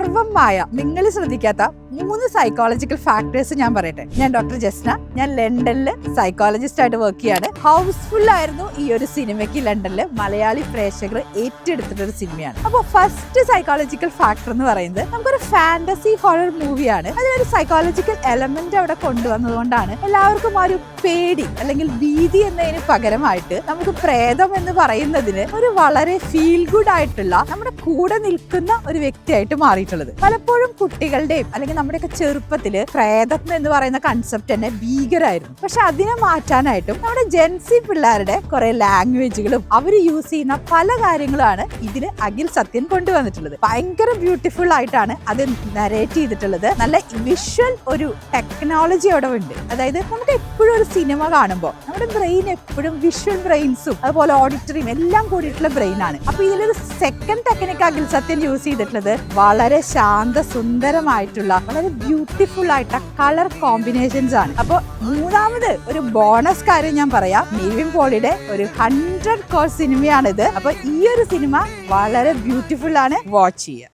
സർവം മായ. നിങ്ങൾ ശ്രദ്ധിക്കാത്ത 3 സൈക്കോളജിക്കൽ ഫാക്ടേഴ്സ് ഞാൻ പറയട്ടെ. ഞാൻ ഡോക്ടർ ജസ്ന. ഞാൻ ലണ്ടനിൽ സൈക്കോളജിസ്റ്റ് ആയിട്ട് വർക്ക് ചെയ്യാണ്. ഹൗസ്ഫുൾ ആയിരുന്നു ഈ ഒരു സിനിമയ്ക്ക് ലണ്ടനിൽ മലയാളി പ്രേക്ഷകർ ഏറ്റെടുത്തിട്ടൊരു സിനിമയാണ്. അപ്പോൾ ഫസ്റ്റ് സൈക്കോളജിക്കൽ ഫാക്ടർ എന്ന് പറയുന്നത് നമുക്കൊരു ഫാന്റസി ഹൊറർ മൂവിയാണ്. അതിലൊരു സൈക്കോളജിക്കൽ എലമെന്റ് അവിടെ കൊണ്ടുവന്നതുകൊണ്ടാണ് എല്ലാവർക്കും ആ ഒരു പേടി അല്ലെങ്കിൽ ഭീതി എന്നതിന് പകരമായിട്ട് നമുക്ക് പ്രേതം എന്ന് പറയുന്നതിന് ഒരു വളരെ ഫീൽ ഗുഡ് ആയിട്ടുള്ള നമ്മുടെ കൂടെ നിൽക്കുന്ന ഒരു വ്യക്തിയായിട്ട് മാറിയിട്ടുള്ളത്. പലപ്പോഴും കുട്ടികളുടെയും അല്ലെങ്കിൽ നമ്മുടെയൊക്കെ ചെറുപ്പത്തില് പ്രേതം എന്ന് പറയുന്ന കൺസെപ്റ്റ് തന്നെ ഭീകരമായിരുന്നു. പക്ഷെ അതിനെ മാറ്റാനായിട്ടും നമ്മുടെ ജെൻസി പിള്ളേരുടെ കുറെ ലാംഗ്വേജുകളും അവർ യൂസ് ചെയ്യുന്ന പല കാര്യങ്ങളാണ് ഇതിന് അഖിൽ സത്യൻ കൊണ്ടുവന്നിട്ടുള്ളത്. ഭയങ്കര ബ്യൂട്ടിഫുൾ ആയിട്ടാണ് അത് നരേറ്റ് ചെയ്തിട്ടുള്ളത്. നല്ല വിഷ്വൽ ഒരു ടെക്നോളജി അവിടെ ഉണ്ട്. അതായത് നമുക്ക് എപ്പോഴും ഒരു സിനിമ കാണുമ്പോൾ നമ്മുടെ ബ്രെയിൻ എപ്പോഴും വിഷ്വൽ ബ്രെയിൻസും അതുപോലെ ഓഡിറ്ററിയും എല്ലാം കൂടിയിട്ടുള്ള ബ്രെയിൻ ആണ്. അപ്പൊ ഇതിലൊരു second technique Akhil Sathyan use ചെയ്തിട്ടുള്ളത് വളരെ ശാന്ത സുന്ദരമായിട്ടുള്ള വളരെ ബ്യൂട്ടിഫുൾ ആയിട്ടുള്ള കളർ കോമ്പിനേഷൻസ് ആണ്. അപ്പൊ മൂന്നാമത് ഒരു ബോണസ് കാര്യം ഞാൻ പറയാം. നിവിൻ പോളിയുടെ ഒരു 100 crore സിനിമയാണിത്. അപ്പൊ ഈ ഒരു സിനിമ വളരെ ബ്യൂട്ടിഫുൾ ആണ്. വാച്ച് ചെയ്യുക.